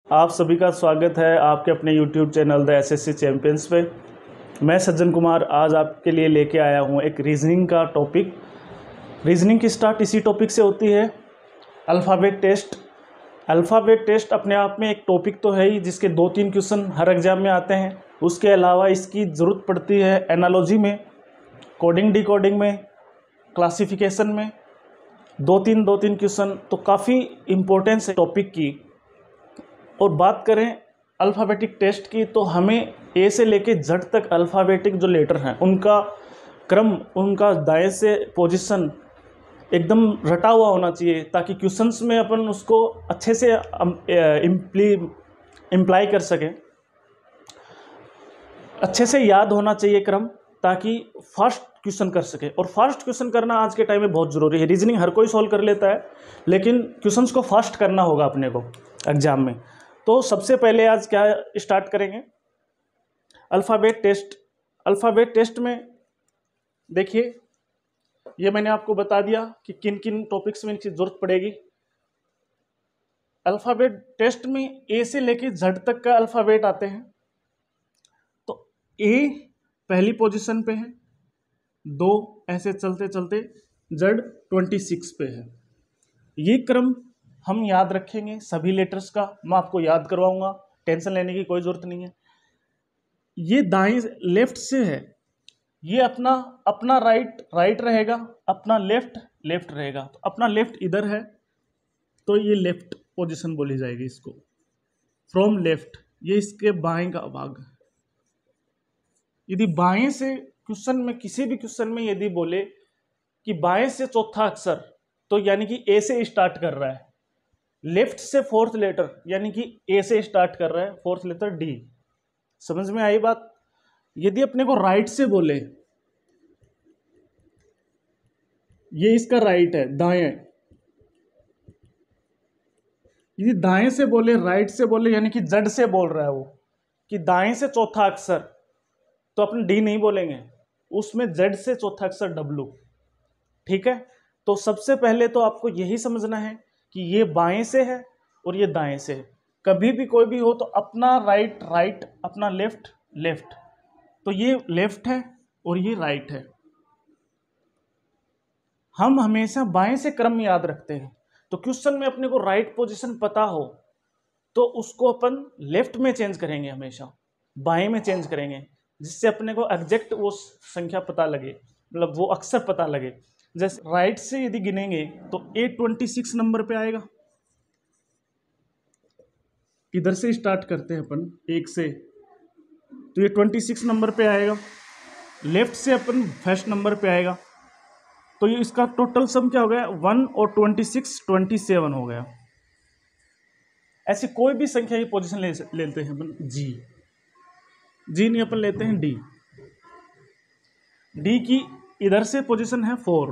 आप सभी का स्वागत है आपके अपने YouTube channel the assessee champions पे। मैं सज्जन कुमार आज आपके लिए लेके आया हूँ एक रीजनिंग का टॉपिक। रीजनिंग की स्टार्ट इसी टॉपिक से होती है, अल्फ़ाबेट टेस्ट। अल्फ़ाबेट टेस्ट अपने आप में एक टॉपिक तो है ही, जिसके 2-3 क्वेश्चन हर एग्ज़ाम में आते हैं। उसके अलावा इसकी ज़रूरत पड़ती है एनालॉजी में, कोडिंग डिकोडिंग में, क्लासिफिकेशन में। 2-3 क्वेश्चन तो काफ़ी इम्पोर्टेंस है टॉपिक की। और बात करें अल्फ़ाबेटिक टेस्ट की, तो हमें ए से लेके जेड तक अल्फ़ाबेटिक जो लेटर हैं उनका क्रम, उनका दाएं से पोजीशन एकदम रटा हुआ होना चाहिए, ताकि क्वेश्चंस में अपन उसको अच्छे से इम्प्लाई कर सकें। अच्छे से याद होना चाहिए क्रम, ताकि फास्ट क्वेश्चन कर सके। और फास्ट क्वेश्चन करना आज के टाइम में बहुत ज़रूरी है। रीजनिंग हर कोई सॉल्व कर लेता है, लेकिन क्वेश्चंस को फास्ट करना होगा अपने को एग्जाम में। तो सबसे पहले आज क्या स्टार्ट करेंगे, अल्फ़ाबेट टेस्ट। अल्फ़ाबेट टेस्ट में देखिए, ये मैंने आपको बता दिया कि किन किन टॉपिक्स में इनकी ज़रूरत पड़ेगी। अल्फ़ाबेट टेस्ट में ए से लेके जेड तक का अल्फ़ाबेट आते हैं। तो ए पहली पोजीशन पे है, 2 ऐसे चलते चलते जेड 26 पे है। ये क्रम हम याद रखेंगे सभी लेटर्स का, मैं आपको याद करवाऊंगा, टेंशन लेने की कोई ज़रूरत नहीं है। ये दाएं लेफ्ट से है, ये अपना अपना राइट रहेगा, अपना लेफ्ट रहेगा। तो अपना लेफ्ट इधर है, तो ये लेफ्ट पोजीशन बोली जाएगी इसको, फ्रॉम लेफ्ट। ये इसके बाएं का भाग है। यदि बाएं से क्वेश्चन में, किसी भी क्वेश्चन में यदि बोले कि बाएं से चौथा अक्षर, तो यानी कि ए से स्टार्ट कर रहा है। लेफ्ट से फोर्थ लेटर, यानी कि ए से स्टार्ट कर रहा है, फोर्थ लेटर डी। समझ में आई बात। यदि अपने को राइट से बोले, ये इसका राइट है, दाएं। यदि दाएं से बोले, राइट से बोले, यानी कि जेड से बोल रहा है वो कि दाएं से चौथा अक्षर, तो अपन डी नहीं बोलेंगे, उसमें जेड से चौथा अक्षर डब्लू। ठीक है। तो सबसे पहले तो आपको यही समझना है कि ये बाएं से है और ये दाएं से है। कभी भी कोई भी हो तो अपना राइट, अपना लेफ्ट। तो ये लेफ्ट है और ये राइट है। हम हमेशा बाएं से क्रम याद रखते हैं। तो क्वेश्चन में अपने को राइट पोजीशन पता हो तो उसको अपन लेफ्ट में चेंज करेंगे, हमेशा बाएं में चेंज करेंगे, जिससे अपने को एग्जैक्ट वो संख्या पता लगे, मतलब वो अक्षर पता लगे। जैसे राइट से यदि गिनेंगे तो A26 नंबर पे आएगा। इधर से स्टार्ट करते हैं अपन, एक से, तो ये 26 नंबर पे आएगा। लेफ्ट से अपन फर्स्ट नंबर पे आएगा, तो ये इसका टोटल सम क्या हो गया, 1 और 26 27 हो गया। ऐसी कोई भी संख्या की पोजीशन लेते हैं अपन, जी नहीं, अपन लेते हैं डी की इधर से पोजीशन है 4,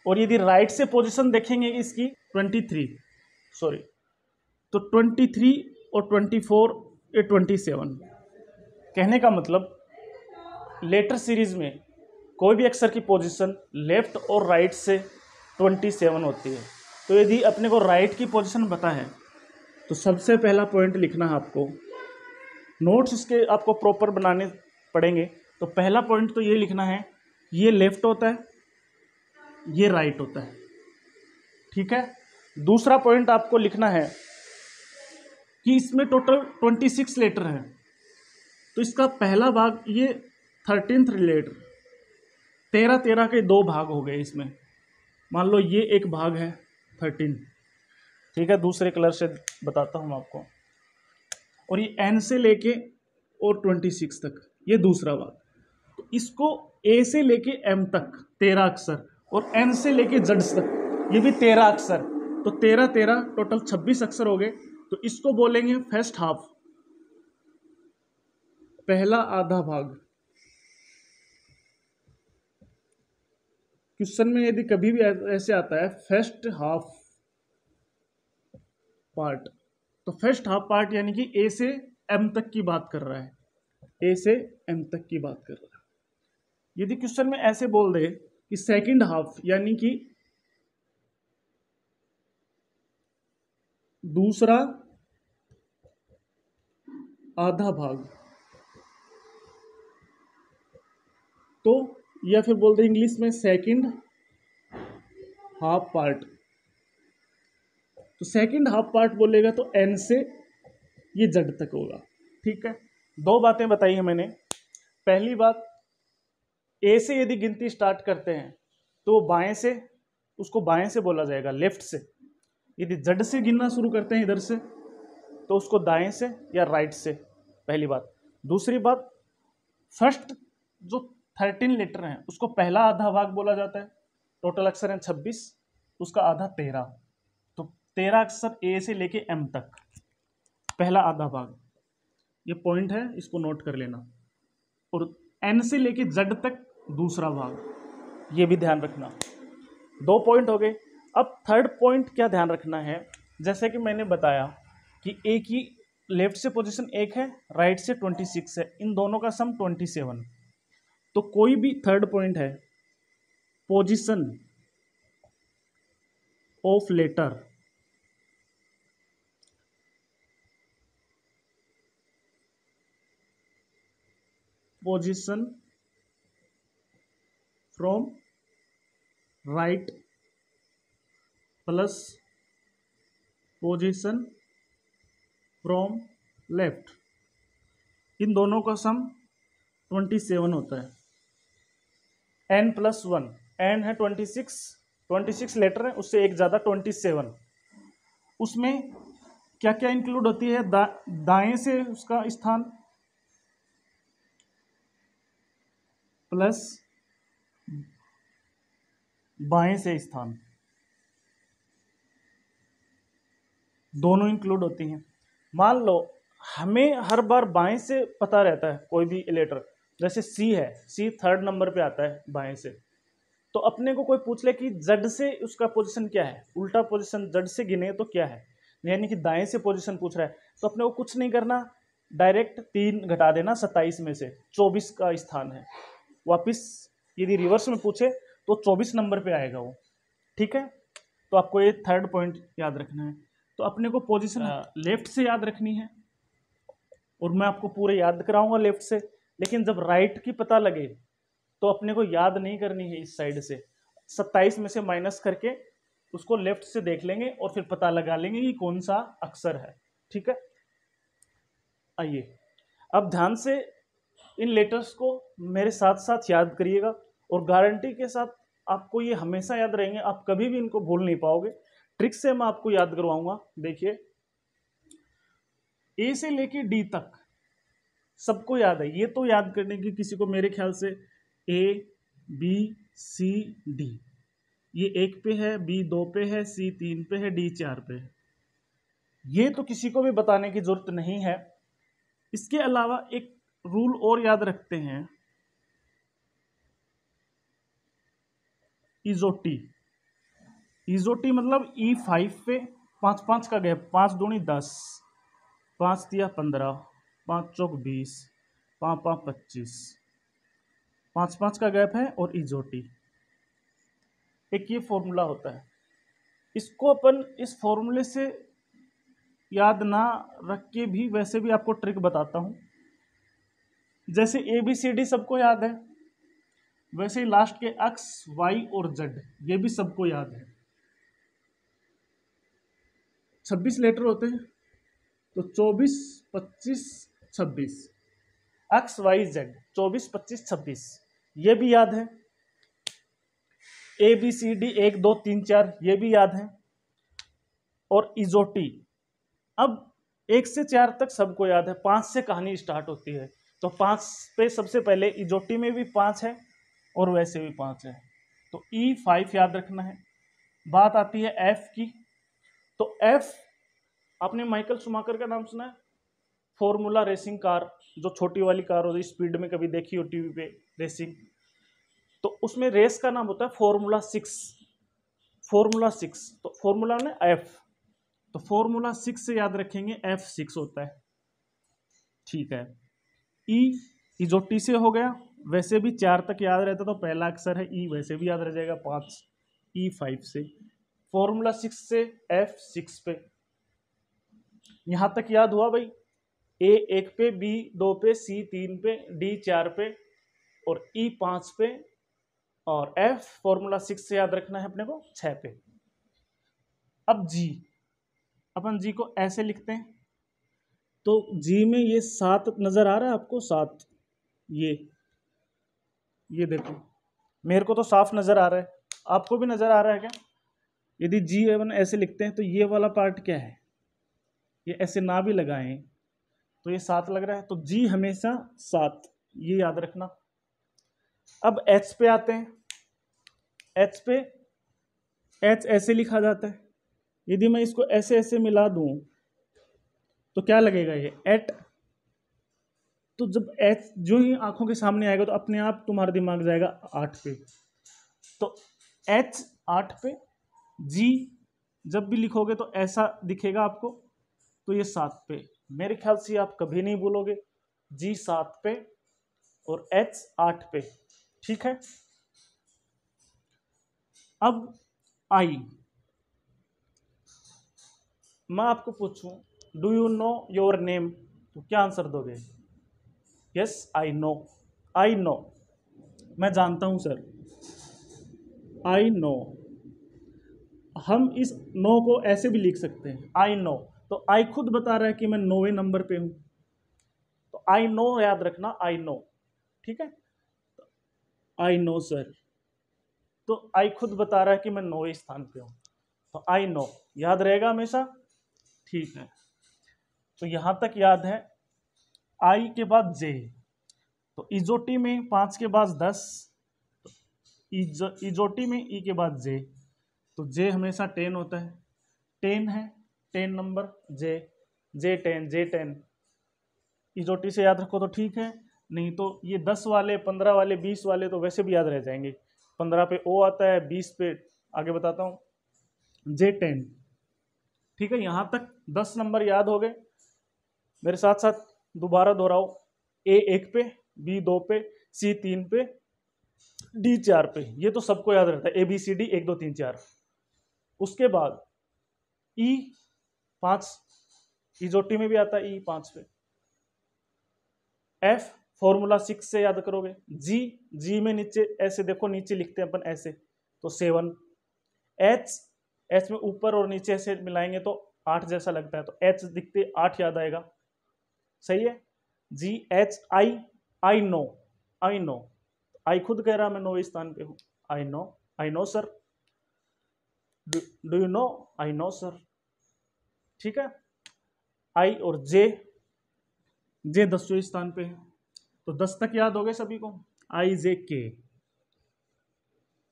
और यदि राइट से पोजीशन देखेंगे इसकी 23, सॉरी, तो 23 और 24 ये 27। कहने का मतलब लेटर सीरीज में कोई भी अक्षर की पोजीशन लेफ्ट और राइट से 27 होती है। तो यदि अपने को राइट की पोजीशन पता है तो सबसे पहला पॉइंट लिखना है आपको। नोट्स इसके आपको प्रॉपर बनाने पड़ेंगे। तो पहला पॉइंट तो ये लिखना है, ये लेफ्ट होता है, ये राइट होता है। ठीक है। दूसरा पॉइंट आपको लिखना है कि इसमें टोटल 26 लेटर हैं, तो इसका पहला भाग ये 13th लेटर, 13 के 2 भाग हो गए इसमें। मान लो ये एक भाग है 13, ठीक है, दूसरे कलर से बताता हूँ आपको। और ये एन से लेके और 26 तक ये दूसरा भाग। तो इसको ए से लेके एम तक 13 अक्षर, और एन से लेके जेड तक ये भी 13 अक्षर, तो 13 टोटल 26 अक्षर हो गए। तो इसको बोलेंगे फर्स्ट हाफ, पहला आधा भाग। क्वेश्चन में यदि कभी भी ऐसे आता है फर्स्ट हाफ पार्ट, तो फर्स्ट हाफ पार्ट यानी कि ए से एम तक की बात कर रहा है, ए से एम तक की बात कर रहा है। यदि क्वेश्चन में ऐसे बोल दे कि सेकंड हाफ, यानी कि दूसरा आधा भाग, तो या फिर बोलते हैं इंग्लिश में सेकंड हाफ पार्ट। तो सेकंड हाफ पार्ट बोलेगा तो एन से ये जेड तक होगा। ठीक है, दो बातें बताई हैं मैंने। पहली बात, ए से यदि गिनती स्टार्ट करते हैं तो बाएं से, उसको बाएं से बोला जाएगा, लेफ्ट से। यदि जेड से गिनना शुरू करते हैं इधर से तो उसको दाएं से या राइट से, पहली बात। दूसरी बात, फर्स्ट जो 13 लेटर हैं उसको पहला आधा भाग बोला जाता है। टोटल अक्षर हैं 26, उसका आधा 13। तो 13 अक्षर ए से लेके एम तक पहला आधा भाग, ये पॉइंट है, इसको नोट कर लेना। और एन से लेके जेड तक दूसरा भाग, ये भी ध्यान रखना। दो पॉइंट हो गए। अब थर्ड पॉइंट क्या ध्यान रखना है, जैसे कि मैंने बताया कि ए की लेफ्ट से पोजीशन 1 है, राइट से 26 है, इन दोनों का सम 27। तो कोई भी थर्ड पॉइंट है, position of letter, position from right plus position from left, इन दोनों का सम 27 होता है। एन प्लस 1, एन है 26 लेटर है, उससे एक ज़्यादा 27। उसमें क्या क्या इंक्लूड होती है, दाएं से उसका स्थान प्लस बाएं से स्थान, दोनों इंक्लूड होती हैं। मान लो हमें हर बार बाएं से पता रहता है कोई भी लेटर, जैसे सी है, सी थर्ड नंबर पे आता है बाएं से, तो अपने को कोई पूछ ले कि जड से उसका पोजीशन क्या है, उल्टा पोजीशन जड से गिने तो क्या है, यानी कि दाएं से पोजीशन पूछ रहा है, तो अपने को कुछ नहीं करना, डायरेक्ट 3 घटा देना, 27 में से 24 का स्थान है। वापिस यदि रिवर्स में पूछे तो 24 नंबर पे आएगा वो। ठीक है, तो आपको ये थर्ड पॉइंट याद रखना है। तो अपने को पोजीशन लेफ्ट से याद रखनी है, और मैं आपको पूरे याद कराऊंगा लेफ्ट से, लेकिन जब राइट की पता लगे तो अपने को याद नहीं करनी है इस साइड से, 27 में से माइनस करके उसको लेफ्ट से देख लेंगे और फिर पता लगा लेंगे कि कौन सा अक्षर है। ठीक है, आइए अब ध्यान से इन लेटर्स को मेरे साथ साथ याद करिएगा, और गारंटी के साथ आपको ये हमेशा याद रहेंगे, आप कभी भी इनको भूल नहीं पाओगे। ट्रिक से मैं आपको याद करवाऊंगा। देखिए, ए से लेके डी तक सबको याद है, ये तो याद करने की किसी को मेरे ख्याल से ए बी सी डी, ये 1 पे है, बी 2 पे है, सी 3 पे है, डी 4 पे है, ये तो किसी को भी बताने की जरूरत नहीं है। इसके अलावा एक रूल और याद रखते हैं, इजोटी। इजोटी मतलब E5 पे 5-5 का गैप, 5 दूनी 10, 5 तिया 15, 5 चौक 20, 5-5 25, 5-5 का गैप है, और इजोटी एक ये फॉर्मूला होता है। इसको अपन इस फॉर्मूले से याद ना रख के भी वैसे भी आपको ट्रिक बताता हूं। जैसे ABCD सबको याद है, वैसे ही लास्ट के X Y और Z ये भी सबको याद है। 26 लेटर होते हैं, तो 24 25 26, XYZ 24 25 26 ये भी याद है। ABCD 1 2 3 4 ये भी याद है। और इजोटी अब 1 से 4 तक सबको याद है, 5 से कहानी स्टार्ट होती है, तो 5 पे सबसे पहले इजोटी में भी 5 है और वैसे भी 5 है, तो E5 याद रखना है। बात आती है F की, तो F आपने माइकल शुमाकर का नाम सुना है, फॉर्मूला रेसिंग कार, जो छोटी वाली कार होती है, स्पीड में कभी देखी हो टीवी पे रेसिंग, तो उसमें रेस का नाम होता है फॉर्मूला 6। फॉर्मूला 6 तो फॉर्मूला में F, तो फॉर्मूला 6 से याद रखेंगे F6 होता है। ठीक है, E जो टी से हो गया, वैसे भी 4 तक याद रहता तो पहला अक्षर है E, वैसे भी याद रह जाएगा 5, E5 से। फॉर्मूला 6 से F6 पे, यहां तक याद हुआ भाई? ए 1 पे, बी 2 पे, सी 3 पे, डी 4 पे और ई 5 पे और एफ फॉर्मूला 6 से याद रखना है अपने को 6 पे। अब जी, अपन जी को ऐसे लिखते हैं, तो जी में ये 7 नजर आ रहा है आपको, 7, ये देखो, मेरे को तो साफ नजर आ रहा है, आपको भी नजर आ रहा है क्या? यदि जी अपन ऐसे लिखते हैं तो ये वाला पार्ट क्या है, ये ऐसे ना भी लगाएं तो ये 7 लग रहा है, तो जी हमेशा 7, ये याद रखना। अब एच पे आते हैं, एच पे, एच ऐसे लिखा जाता है, यदि मैं इसको ऐसे ऐसे मिला दूं तो क्या लगेगा, ये एट। तो जब एच जो ही आंखों के सामने आएगा तो अपने आप तुम्हारा दिमाग जाएगा 8 पे, तो एच 8 पे, जी जब भी लिखोगे तो ऐसा दिखेगा आपको, तो ये 7 पे। मेरे ख्याल से आप कभी नहीं भूलोगे, जी 7 पे और एच 8 पे, ठीक है। अब आई, मैं आपको पूछूं do you know your name, तो क्या आंसर दोगे? Yes I know, I no, मैं जानता हूं सर, आई नो। हम इस नो को ऐसे भी लिख सकते हैं, आई नो, तो आई खुद बता रहा है कि मैं 9वें नंबर पे हूं, तो आई नो याद रखना, आई नो, ठीक है। आई नो सर, तो आई खुद बता रहा है कि मैं 9वें स्थान पे हूं, तो आई नो याद रहेगा हमेशा, ठीक है। तो यहां तक याद है। आई के बाद जे, तो इजोटी में 5 के बाद 10, इजोटी में ई के बाद जे, तो जे हमेशा 10 होता है, 10 है 10 नंबर, जे जे 10, जे 10, इजोटी से याद रखो तो ठीक है, नहीं तो ये 10 वाले, 15 वाले, 20 वाले तो वैसे भी याद रह जाएंगे। 15 पे ओ आता है, 20 पे आगे बताता हूँ, जे 10, ठीक है। यहाँ तक 10 नंबर याद हो गए, मेरे साथ साथ दोबारा दोहराओ, ए 1 पे, बी 2 पे, सी 3 पे, डी 4 पे, ये तो सबको याद रहता है, ए बी सी डी 1 2 3 4। उसके बाद ई 5, इजोटी में भी आता है, ई 5 पे। एफ फॉर्मूला 6 से याद करोगे, जी, जी में नीचे ऐसे देखो, नीचे लिखते हैं अपन ऐसे, तो 7। एच, एच में ऊपर और नीचे ऐसे मिलाएंगे तो 8 जैसा लगता है, तो एच दिखते 8 याद आएगा, सही है। G H I, I know, I know, I खुद कह रहा मैं 9वें स्थान पे हूं, I know sir, do you know, I know sir, ठीक है। आई और जे, जे 10वें स्थान पे है, तो 10 तक याद हो गए सभी को, आई जे के।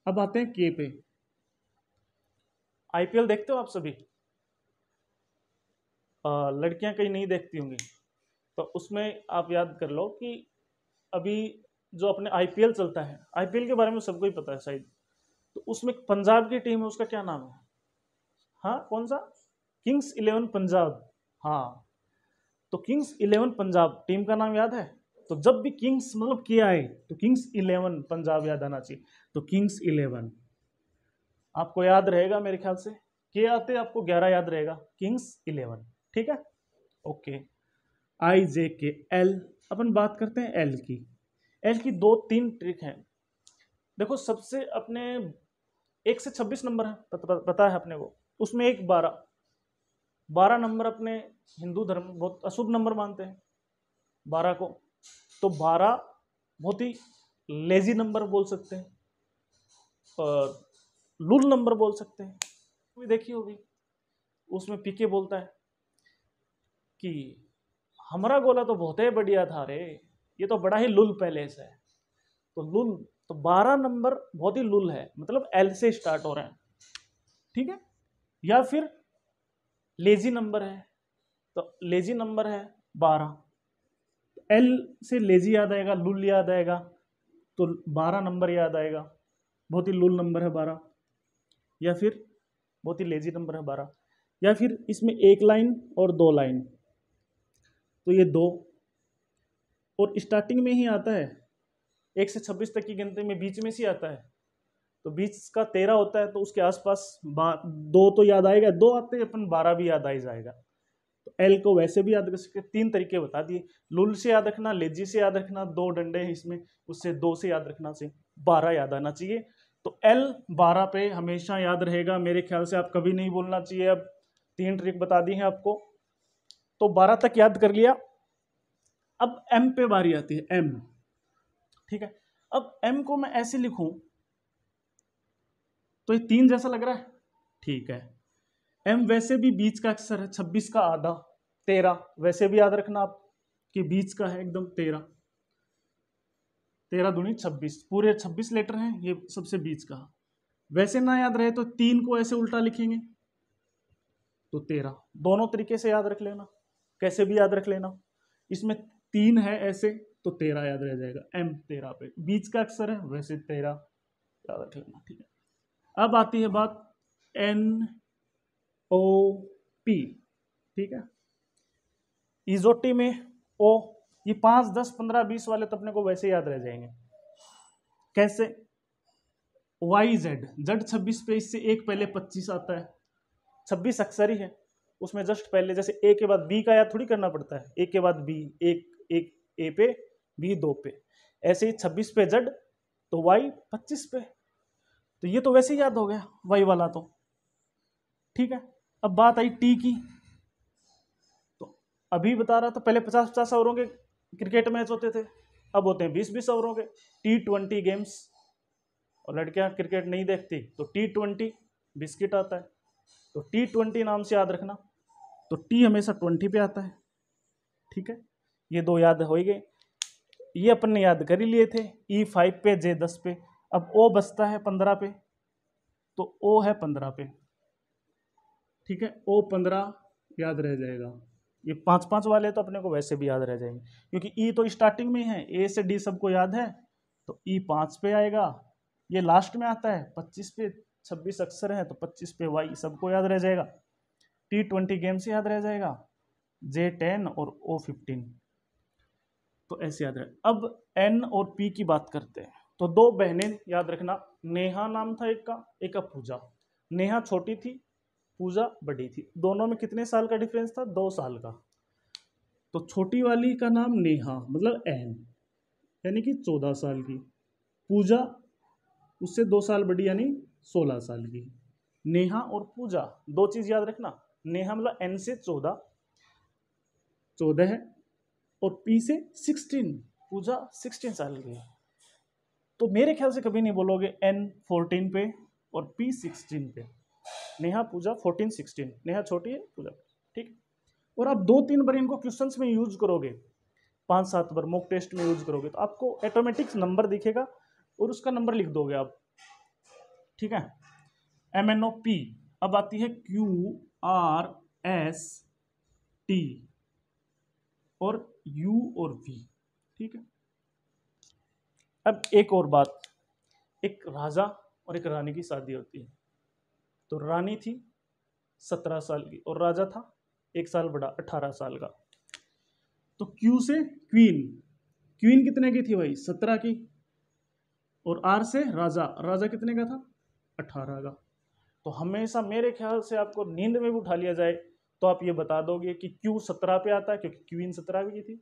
अब आते हैं के पे। आईपीएल देखते हो आप सभी? लड़कियां कहीं नहीं देखती होंगी, तो उसमें आप याद कर लो कि अभी जो अपने आईपीएल चलता है, आईपीएल के बारे में सबको ही पता है शायद, तो उसमें पंजाब की टीम है, उसका क्या नाम है? हाँ कौन सा? किंग्स 11 पंजाब, हाँ। तो किंग्स 11 पंजाब टीम का नाम याद है? तो जब भी किंग्स मतलब के आए तो किंग्स 11 पंजाब याद आना चाहिए, तो किंग्स 11 आपको याद रहेगा मेरे ख्याल से, के आते आपको 11 याद रहेगा, किंग्स 11, ठीक है, ओके। आई जे के एल, अपन बात करते हैं एल की। एल की 2-3 ट्रिक हैं, देखो सबसे अपने 1 से 26 नंबर है, पता है अपने को, उसमें एक 12 नंबर अपने हिंदू धर्म बहुत अशुभ नंबर मानते हैं 12 को, तो 12 बहुत ही लेजी नंबर बोल सकते हैं, और लूल नंबर बोल सकते हैं, कोई देखी होगी, उसमें पीके बोलता है कि हमारा गोला तो बहुत ही बढ़िया था रे, ये तो बड़ा ही लुल पैलेस है, तो लुल, तो 12 नंबर बहुत ही लुल है, मतलब एल से स्टार्ट हो रहा है, ठीक है। या फिर लेजी नंबर है, तो लेजी नंबर है 12, एल से लेजी याद आएगा, लुल याद आएगा, तो 12 नंबर याद आएगा, बहुत ही लुल नंबर है 12, या फिर बहुत ही लेजी नंबर है 12, या फिर इसमें 1 लाइन और 2 लाइन, तो ये 2, और स्टार्टिंग में ही आता है 1 से 26 तक की गिनती में बीच में से आता है, तो बीच का 13 होता है, तो उसके आसपास 2 तो याद आएगा, 2 आते ही अपन 12 भी याद आ ही जाएगा, तो एल को वैसे भी याद कर सकते, 3 तरीके बता दिए। लुल से याद रखना, लेजी से याद रखना, 2 डंडे हैं इसमें, उससे 2 से याद रखना से 12 याद आना चाहिए। तो एल 12 पे हमेशा याद रहेगा, मेरे ख्याल से आप कभी नहीं बोलना चाहिए। अब 3 ट्रिक बता दी है आपको, तो 12 तक याद कर लिया। अब एम पे बारी आती है, एम, ठीक है। अब एम को मैं ऐसे लिखूं तो ये 3 जैसा लग रहा है, ठीक है। एम वैसे भी बीच का अक्षर है, 26 का आधा 13, वैसे भी याद रखना आप कि बीच का है एकदम 13, 13 दूनी 26, पूरे 26 लेटर हैं, ये सबसे बीच का। वैसे ना याद रहे तो 3 को ऐसे उल्टा लिखेंगे तो 13, दोनों तरीके से याद रख लेना, कैसे भी याद रख लेना। इसमें 3 है ऐसे तो 13 याद रह जाएगा, एम 13 पे बीच का अक्षर है, वैसे 13 याद रख लेना, ठीक है। अब आती है बात एन ओ पी, ठीक है। इजोटी में ओ, ये 5, 10, 15, 20 वाले तो अपने को वैसे याद रह जाएंगे। कैसे? वाई जेड, जेड 26 पे, इससे एक पहले 25 आता है, 26 अक्षर ही है, उसमें जस्ट पहले जैसे ए के बाद बी का याद थोड़ी करना पड़ता है, ए के बाद बी, एक ए पे, बी 2 पे, ऐसे ही 26 पे जेड तो वाई 25 पे, तो ये तो वैसे ही याद हो गया वाई वाला तो, ठीक है। अब बात आई टी की, तो अभी बता रहा था पहले 50-50 ओवरों के क्रिकेट मैच होते थे, अब होते हैं 20-20 ओवरों के T20 गेम्स। और लड़कियां क्रिकेट नहीं देखती तो T20 बिस्किट आता है, तो T20 नाम से याद रखना, तो टी हमेशा 20 पे आता है, ठीक है। ये 2 याद हो ही गए, ये अपन ने याद कर ही लिए थे, E5 पे, J 10 पे। अब O बचता है 15 पे, तो O है 15 पे, ठीक है। O 15 याद रह जाएगा। ये 5-5 वाले तो अपने को वैसे भी याद रह जाएंगे, क्योंकि E तो स्टार्टिंग में है, A से D सबको याद है, तो E 5 पे आएगा। ये लास्ट में आता है 25 पे, 26 अक्षर है तो 25 पे Y सबको याद रह जाएगा। T20 गेम से याद रह जाएगा, J10 और O15, तो ऐसे याद रहे। अब N और P की बात करते हैं, तो 2 बहनें याद रखना, नेहा नाम था एक का पूजा। नेहा छोटी थी, पूजा बड़ी थी, दोनों में कितने साल का डिफरेंस था? 2 साल का। तो छोटी वाली का नाम नेहा, मतलब एन, यानी कि 14 साल की, पूजा उससे 2 साल बड़ी यानी 16 साल की। नेहा और पूजा 2 चीज याद रखना, नेहा मतलब एन से 14 है, और पी से 16, पूजा 16 साल की है। तो मेरे ख्याल से कभी नहीं बोलोगे एन 14 पे और पी 16 पे, नेहा पूजा 14 16, नेहा छोटी है पूजा, ठीक। और आप 2-3 बार इनको क्वेश्चंस में यूज करोगे, 5-7 बार मॉक टेस्ट में यूज करोगे, तो आपको ऑटोमेटिक नंबर दिखेगा और उसका नंबर लिख दोगे आप, ठीक है। MNOP। अब आती है QRST और U और V, ठीक है। अब एक और बात, एक राजा और एक रानी की शादी होती है, तो रानी थी 17 साल की और राजा था 1 साल बड़ा 18 साल का। तो Q से क्वीन, क्वीन कितने की थी भाई? 17 की, और R से राजा, राजा कितने का था? 18 का। तो हमेशा मेरे ख्याल से आपको नींद में भी उठा लिया जाए तो आप ये बता दोगे कि Q 17 पे आता है क्योंकि क्वीन 17 की थी,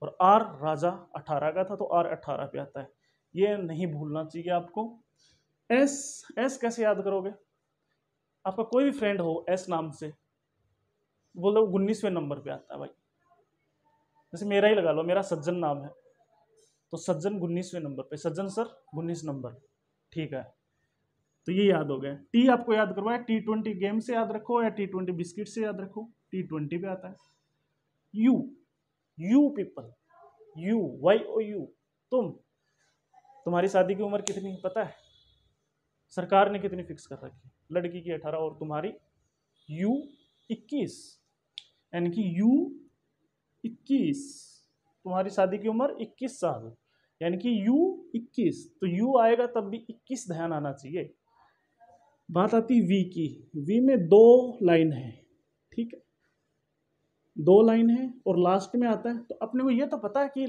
और R राजा 18 का था तो R 18 पे आता है। ये नहीं भूलना चाहिए आपको। S कैसे याद करोगे? आपका कोई भी फ्रेंड हो S नाम से, बोलो 19वें नंबर पे आता है भाई, जैसे मेरा ही लगा लो, मेरा सज्जन नाम है तो सज्जन 19वें नंबर पे, सज्जन सर 19 नंबर, ठीक है। तो ये याद हो गया। टी आपको याद करवाया, T20 गेम से याद रखो या T20 बिस्किट से याद रखो, T20 पे आता है। You, you people, you YOU, तुम्हारी शादी की उम्र कितनी है पता है? सरकार ने कितनी फिक्स कर रखी? लड़की की 18 और तुम्हारी U 21, यानी कि U 21, तुम्हारी शादी की उम्र 21 साल, यानी कि U 21, तो U आएगा तब भी 21 ध्यान आना चाहिए। बात आती V की, V में 2 लाइन है, ठीक है, 2 लाइन है और लास्ट में आता है, तो अपने को ये तो पता है कि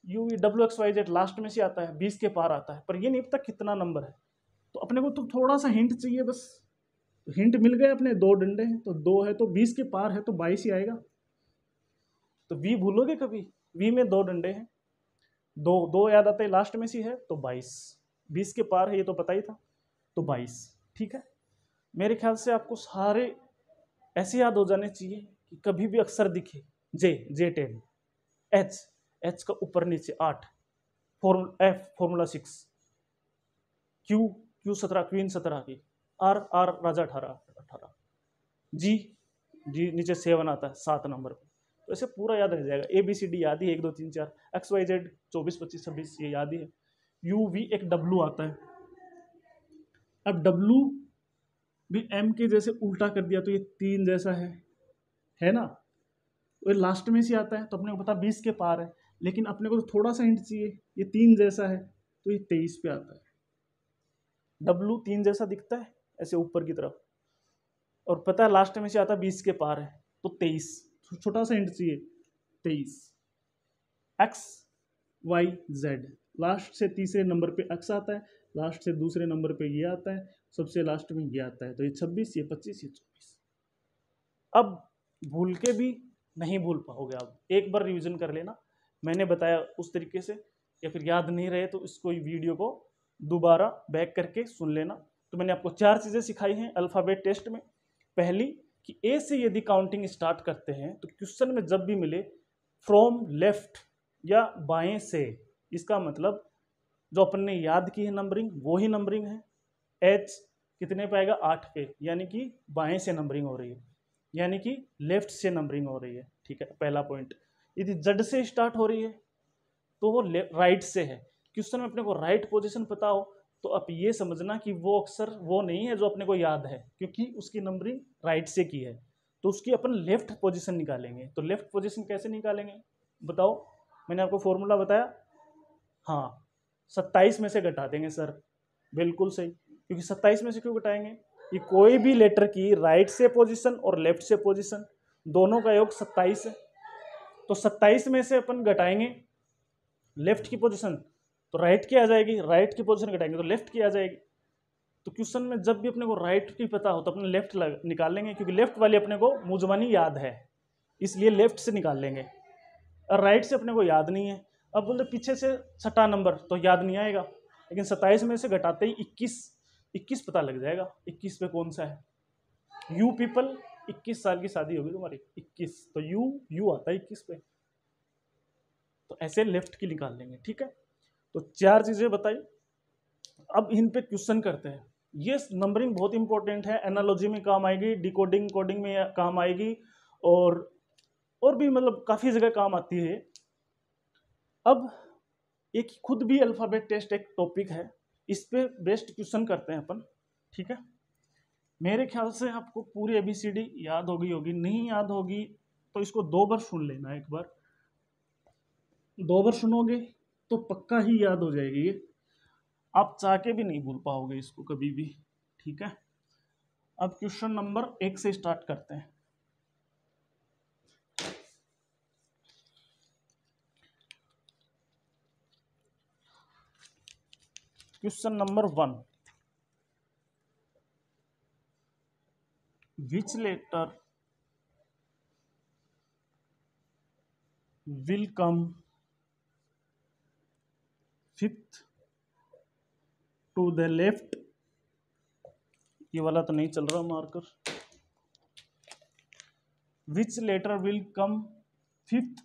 UWXYZ लास्ट में से आता है, 20 के पार आता है, पर ये नहीं पता कितना नंबर है, तो अपने को तो थोड़ा सा हिंट चाहिए बस, तो हिंट मिल गए अपने, 2 डंडे हैं तो 2 है तो 20 के पार है तो 22 ही आएगा। तो वी भूलोगे कभी? वी में 2 डंडे हैं, 2 2 याद आता है, लास्ट में सी है तो 22, 20 के पार है ये तो पता ही था, तो 22। ठीक है, मेरे ख्याल से आपको सारे ऐसे याद हो जाने चाहिए कि कभी भी अक्षर दिखे, J10, एच का ऊपर नीचे 8, एफ फॉर्मूला 6, क्यू 17 क्वीन 17 की, आर राजा 18, जी नीचे 7 आता है 7 नंबर पे, तो ऐसे पूरा याद रह जाएगा। ABCD याद ही 1 2 3 4, XYZ 24 25 26 ये याद ही है। UV एक W आता है, अब W भी M के जैसे उल्टा कर दिया तो ये 3 जैसा है ना, वो लास्ट में से आता है तो अपने को पता 20 के पार है, लेकिन अपने को तो थोड़ा सा हिंट चाहिए, ये 3 जैसा है तो ये 23 पे आता है। W 3 जैसा दिखता है ऐसे ऊपर की तरफ, और पता है लास्ट में से आता 20 के पार है तो 23, छोटा सा हिंट चाहिए 23। XYZ लास्ट से तीसरे नंबर पे X आता है, लास्ट से दूसरे नंबर पे ये आता है, सबसे लास्ट में ये आता है, तो ये 26 ये 25 ये 24। अब भूल के भी नहीं भूल पाओगे आप, एक बार रिवीजन कर लेना, मैंने बताया उस तरीके से, या फिर याद नहीं रहे तो इसको वीडियो को दोबारा बैक करके सुन लेना। तो मैंने आपको 4 चीज़ें सिखाई हैं अल्फ़ाबेट टेस्ट में। पहली कि ए से यदि काउंटिंग स्टार्ट करते हैं तो क्वेश्चन में जब भी मिले फ्रॉम लेफ्ट या बाएं से, इसका मतलब जो अपन ने याद की है नंबरिंग वो ही नंबरिंग है। एच कितने पे आएगा? 8 पे, यानी कि बाएं से नंबरिंग हो रही है, यानी कि लेफ्ट से नंबरिंग हो रही है। ठीक है, पहला पॉइंट। यदि जड से स्टार्ट हो रही है तो वो राइट से है। क्वेश्चन में अपने को राइट पोजीशन पता हो तो आप ये समझना कि वो अक्सर वो नहीं है जो अपने को याद है, क्योंकि उसकी नंबरिंग राइट से की है, तो उसकी अपन लेफ्ट पोजीशन निकालेंगे। तो लेफ्ट पोजीशन कैसे निकालेंगे बताओ? मैंने आपको फॉर्मूला बताया, हाँ 27 में से घटा देंगे सर, बिल्कुल सही। क्योंकि 27 में से क्यों घटाएंगे? कि कोई भी लेटर की राइट से पोजीशन और लेफ्ट से पोजीशन दोनों का योग 27 है, तो 27 में से अपन घटाएंगे लेफ्ट की पोजीशन तो राइट की आ जाएगी, राइट की पोजीशन घटाएंगे तो लेफ्ट की आ जाएगी। तो क्वेश्चन में जब भी अपने को राइट की पता हो तो अपने लेफ्ट निकाल लेंगे, क्योंकि लेफ्ट वाली अपने को मुजमानी याद है, इसलिए लेफ्ट से निकाल लेंगे। और राइट से अपने को याद नहीं है, अब बोलते पीछे से 6ठा नंबर तो याद नहीं आएगा, लेकिन 27 में से घटाते ही 21 पता लग जाएगा। 21 पे कौन सा है? यू पीपल 21 साल की शादी होगी तुम्हारी, 21 तो यू आता है 21 पे, तो ऐसे लेफ्ट की निकाल लेंगे। ठीक है, तो 4 चीजें बताई। अब इन पे क्वेश्चन करते हैं। ये नंबरिंग बहुत इंपॉर्टेंट है, एनालॉजी में काम आएगी, डिकोडिंग कोडिंग में काम आएगी, और भी मतलब काफी जगह काम आती है। अब एक खुद भी अल्फाबेट टेस्ट एक टॉपिक है, इस पे बेस्ट क्वेश्चन करते हैं अपन। ठीक है, मेरे ख्याल से आपको पूरी ABCD याद हो गई होगी, नहीं याद होगी तो इसको 2 बार सुन लेना। एक बार 2 बार सुनोगे तो पक्का ही याद हो जाएगी ये, आप चाह के भी नहीं भूल पाओगे इसको कभी भी। ठीक है, अब क्वेश्चन नंबर 1 से स्टार्ट करते हैं। Question number 1, which letter will come fifth to the left? ये वाला तो नहीं चल रहा मार्कर। Which letter will come fifth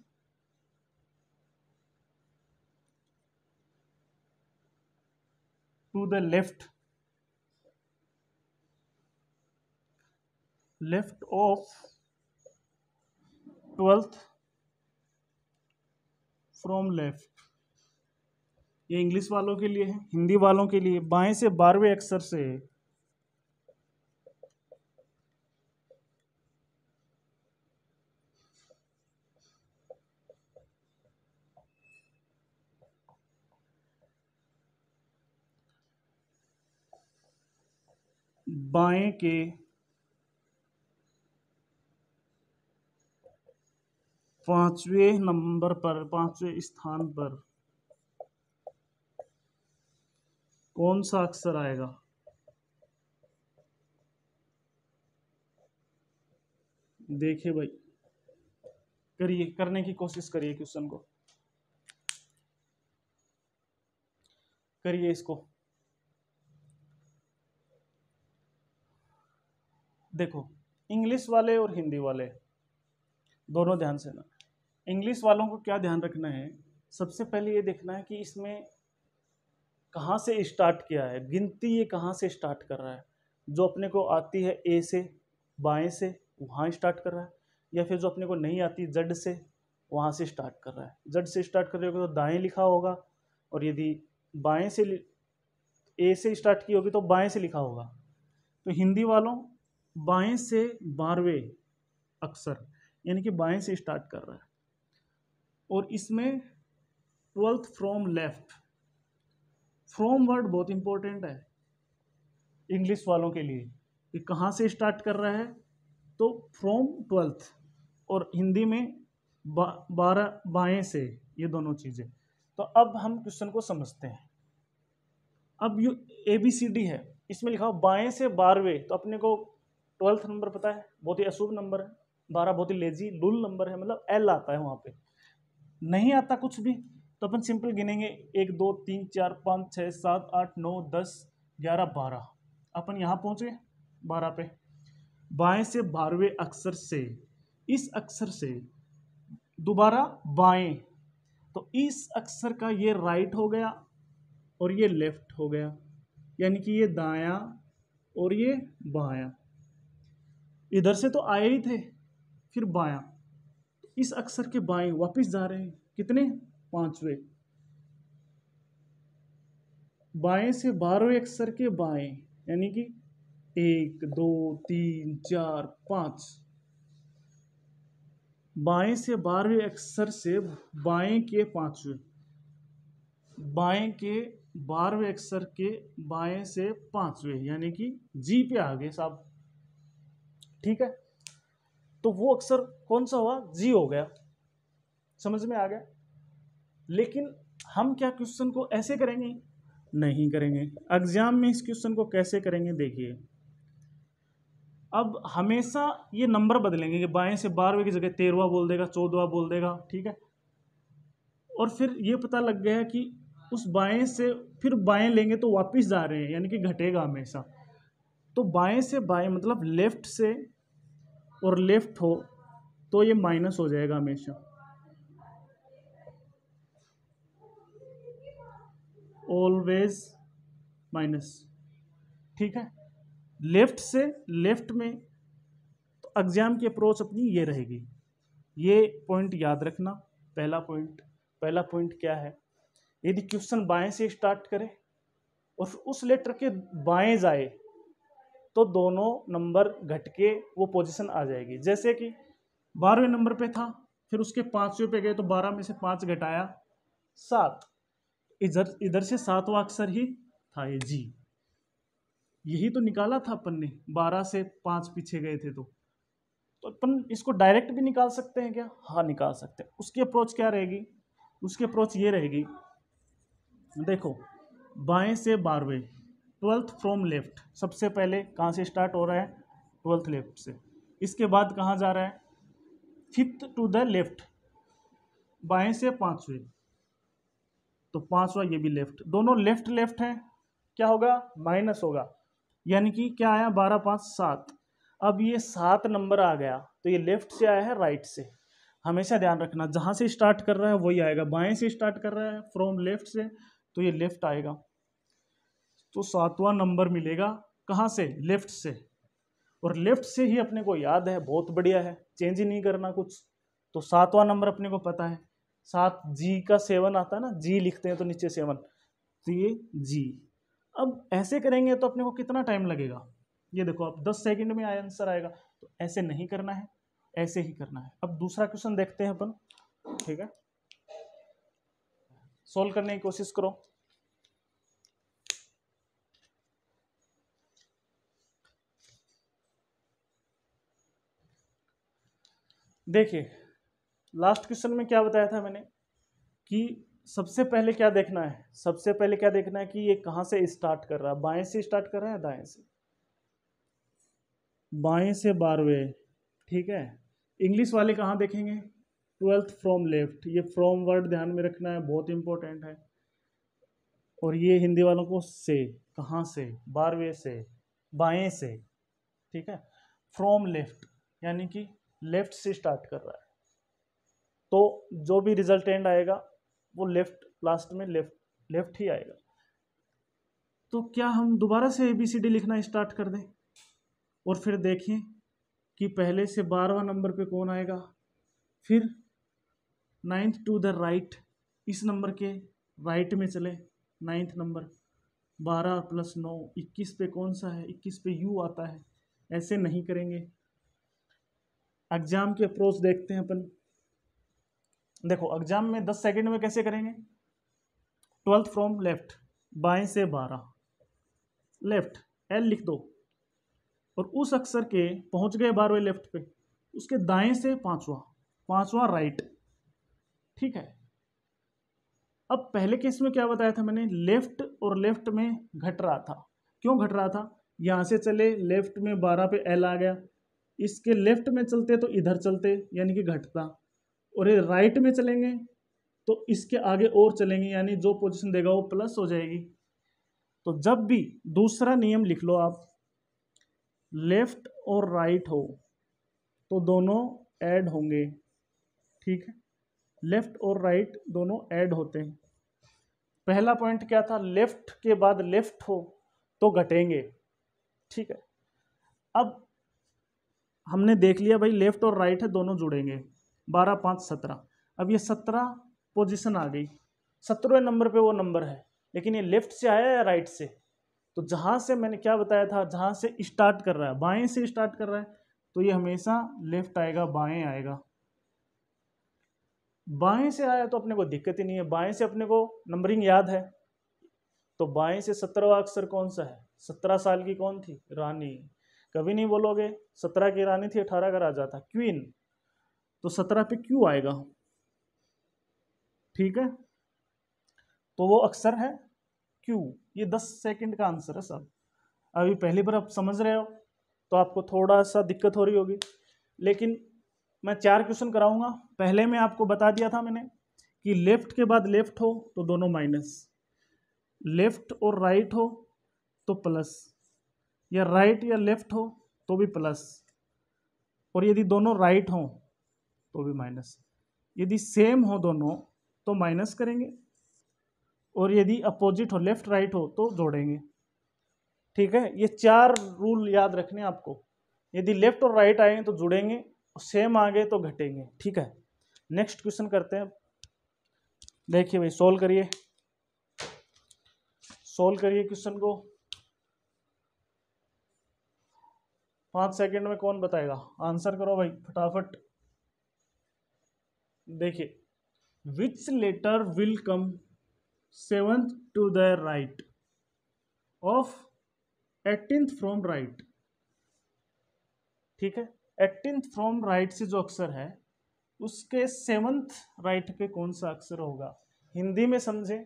to the left of 12th from left. ये इंग्लिश वालों के लिए है, हिंदी वालों के लिए बाएं से 12वें अक्षर से। बाएं के 5वें नंबर पर, 5वें स्थान पर कौन सा अक्षर आएगा? देखिए भाई, करिए, करने की कोशिश करिए, क्वेश्चन को करिए इसको। देखो, इंग्लिश वाले और हिंदी वाले दोनों ध्यान से ना। इंग्लिश वालों को क्या ध्यान रखना है, सबसे पहले ये देखना है कि इसमें कहाँ से स्टार्ट किया है, गिनती ये कहाँ से स्टार्ट कर रहा है। जो अपने को आती है ए से, बाएं से, वहाँ स्टार्ट कर रहा है, या फिर जो अपने को नहीं आती जड से, वहाँ से स्टार्ट कर रहा है। जड से स्टार्ट कर रहे होगा तो दाएं लिखा होगा, और यदि बाएं से ए से स्टार्ट की होगी तो बाएं से लिखा होगा। तो हिंदी वालों बाएं से 12वें अक्षर यानी कि बाएं से स्टार्ट कर रहा है, और इसमें 12th from left. From word बहुत इंपॉर्टेंट है इंग्लिश वालों के लिए, कि कहाँ से स्टार्ट कर रहा है, तो फ्रॉम 12th, और हिंदी में 12 बाएं से, ये दोनों चीज़ें। तो अब हम क्वेश्चन को समझते हैं। अब ये ABCD है, इसमें लिखा हो बाएं से 12वें, तो अपने को 12th नंबर पता है, बहुत ही अशुभ नंबर है। 12 बहुत ही लेजी लुल नंबर है, मतलब L आता है वहाँ पे। नहीं आता कुछ भी तो अपन सिंपल गिनेंगे, 1 2 3 4 5 6 7 8 9 10 11 12। अपन यहाँ पहुँचे 12 पे। बाएं से 12वें अक्षर से, इस अक्षर से दोबारा बाएं, तो इस अक्षर का ये राइट हो गया और ये लेफ्ट हो गया, यानी कि ये दायां और ये बायां। इधर से तो आए ही थे, फिर बायां, तो इस अक्षर के बाएं वापस जा रहे हैं, कितने, 5वें। बाएं से 12वें अक्षर के बाएं, यानी कि 1 2 3 4 5। बाएं से 12वें अक्षर से बाएं के 5वें, बाएं के 12वें अक्षर के बाएं से 5वें, यानी कि जी पे आ गए साहब। ठीक है, तो वो अक्षर कौन सा हुआ, जी हो गया। समझ में आ गया। लेकिन हम क्या क्वेश्चन को ऐसे करेंगे, नहीं करेंगे। एग्जाम में इस क्वेश्चन को कैसे करेंगे, देखिए। अब हमेशा ये नंबर बदलेंगे, कि बाएं से 12वें की जगह 13वां बोल देगा, 14वां बोल देगा, ठीक है। और फिर ये पता लग गया कि उस बाएं से फिर बाएं लेंगे तो वापस जा रहे हैं, यानी कि घटेगा हमेशा। तो बाएं से बाएं मतलब लेफ्ट से, और लेफ्ट हो तो ये माइनस हो जाएगा हमेशा, ऑलवेज माइनस। ठीक है, लेफ्ट से लेफ्ट में, तो एग्जाम की अप्रोच अपनी ये रहेगी। ये पॉइंट याद रखना। पहला पॉइंट क्या है, यदि क्वेश्चन बाएं से स्टार्ट करे और उस लेटर के बाएं जाए तो दोनों नंबर घट के वो पोजीशन आ जाएगी। जैसे कि 12वें नंबर पे था, फिर उसके 5वें पे गए तो 12 में से 5 घटाया 7, इधर इधर से 7वां अक्षर ही था ये जी। यही तो निकाला था अपन ने, 12 से 5 पीछे गए थे। तो अपन इसको डायरेक्ट भी निकाल सकते हैं क्या, हाँ निकाल सकते हैं। उसकी अप्रोच क्या रहेगी, उसकी अप्रोच ये रहेगी, देखो बाएं से 12वें, 12th फ्रॉम लेफ्ट, सबसे पहले कहाँ से स्टार्ट हो रहा है, 12th लेफ्ट से। इसके बाद कहाँ जा रहा है, 5th टू द लेफ्ट, बाएं से 5वें, तो 5वां ये भी लेफ्ट, दोनों लेफ्ट लेफ्ट है, क्या होगा, माइनस होगा। यानी कि क्या आया, 12 5 7। अब ये 7 नंबर आ गया, तो ये लेफ्ट से आया है राइट से। हमेशा ध्यान रखना, जहाँ से स्टार्ट कर रहा है वही आएगा। बाएं से स्टार्ट कर रहा है फ्रॉम लेफ्ट से, तो ये लेफ्ट आएगा। तो 7वां नंबर मिलेगा कहाँ से, लेफ्ट से। और लेफ्ट से ही अपने को याद है, बहुत बढ़िया है, चेंज ही नहीं करना कुछ। तो 7वां नंबर अपने को पता है, 7 जी का 7 आता है ना, जी लिखते हैं तो नीचे 7, तो ये जी। अब ऐसे करेंगे तो अपने को कितना टाइम लगेगा, ये देखो अब 10 सेकंड में आंसर आएगा। तो ऐसे नहीं करना है, ऐसे ही करना है। अब दूसरा क्वेश्चन देखते हैं अपन, ठीक है, सोल्व करने की कोशिश करो। देखिए लास्ट क्वेश्चन में क्या बताया था मैंने, कि सबसे पहले क्या देखना है, सबसे पहले क्या देखना है कि ये कहाँ से स्टार्ट कर रहा है, बाएं से स्टार्ट कर रहा है दाएं से, बाएं से 12वें, ठीक है। इंग्लिश वाले कहाँ देखेंगे? 12th फ्रॉम लेफ्ट, ये फ्रॉम वर्ड ध्यान में रखना है, बहुत इंपॉर्टेंट है। और ये हिंदी वालों को से, कहाँ से? 12वें से, बाएं से, ठीक है। फ्रॉम लेफ्ट यानी कि लेफ्ट से स्टार्ट कर रहा है, तो जो भी रिजल्टेंट आएगा वो लेफ्ट, लास्ट में लेफ्ट ही आएगा। तो क्या हम दोबारा से ABCD लिखना स्टार्ट कर दें और फिर देखें कि पहले से 12वां नंबर पे कौन आएगा, फिर 9th टू द राइट, इस नंबर के राइट में चले, 9th नंबर, 12 + 9 21 पे कौन सा है, 21 पे U आता है। ऐसे नहीं करेंगे। एग्जाम के अप्रोच देखते हैं अपन। देखो एग्जाम में 10 सेकंड में कैसे करेंगे? 12th फ्रॉम लेफ्ट, बाएं से 12, लेफ्ट L लिख दो, और उस अक्षर के पहुंच गए 12वें लेफ्ट पे, उसके दाएं से पांचवा राइट, ठीक है। अब पहले केस में क्या बताया था मैंने? लेफ्ट और लेफ्ट में घट रहा था। क्यों घट रहा था? यहां से चले, लेफ्ट में 12 पे L आ गया, इसके लेफ्ट में चलते तो इधर चलते, यानी कि घटता, और ये राइट में चलेंगे तो इसके आगे और चलेंगे, यानी जो पोजीशन देगा वो प्लस हो जाएगी। तो जब भी दूसरा नियम लिख लो आप, लेफ्ट और राइट हो तो दोनों ऐड होंगे, ठीक है। लेफ्ट और राइट दोनों ऐड होते हैं। पहला पॉइंट क्या था? लेफ्ट के बाद लेफ्ट हो तो घटेंगे, ठीक है। अब हमने देख लिया भाई लेफ्ट और राइट है, दोनों जुड़ेंगे, 12 5 17। अब ये 17 पोजीशन आ गई, 17वें नंबर पे वो नंबर है, लेकिन ये लेफ्ट से आया या राइट से? तो जहां से मैंने क्या बताया था, जहां से स्टार्ट कर रहा है, बाएं से स्टार्ट कर रहा है, तो ये हमेशा लेफ्ट आएगा, बाएं आएगा। बाएं से आया तो अपने को दिक्कत ही नहीं है, बाएं से अपने को नंबरिंग याद है। तो बाएं से 17वां अक्षर कौन सा है? 17 साल की कौन थी? रानी। कभी नहीं बोलोगे 17 की रानी थी, 18 का राजा था, क्वीन। तो 17 पे क्यू आएगा, ठीक है। तो वो अक्षर है क्यू। ये 10 सेकंड का आंसर है सब। अभी पहली बार आप समझ रहे हो तो आपको थोड़ा सा दिक्कत हो रही होगी, लेकिन मैं 4 क्वेश्चन कराऊंगा। पहले में आपको बता दिया था मैंने कि लेफ्ट के बाद लेफ्ट हो तो दोनों माइनस, लेफ्ट और राइट हो तो प्लस, या राइट या लेफ्ट हो तो भी प्लस, और यदि दोनों राइट हो तो भी माइनस। यदि सेम हो दोनों तो माइनस करेंगे, और यदि अपोजिट हो, लेफ्ट राइट हो, तो जोड़ेंगे, ठीक है। ये 4 रूल याद रखने आपको। यदि लेफ्ट और राइट आए तो जुड़ेंगे, सेम आ गए तो घटेंगे, ठीक है। नेक्स्ट क्वेश्चन करते हैं। देखिए भाई, सोल्व करिए क्वेश्चन को। 5 सेकंड में कौन बताएगा? आंसर करो भाई फटाफट। देखिए, which letter will come 7th to the right of 18th from right, ठीक है। 18th फ्रॉम राइट से जो अक्षर है उसके 7th राइट पे कौन सा अक्षर होगा? हिंदी में समझे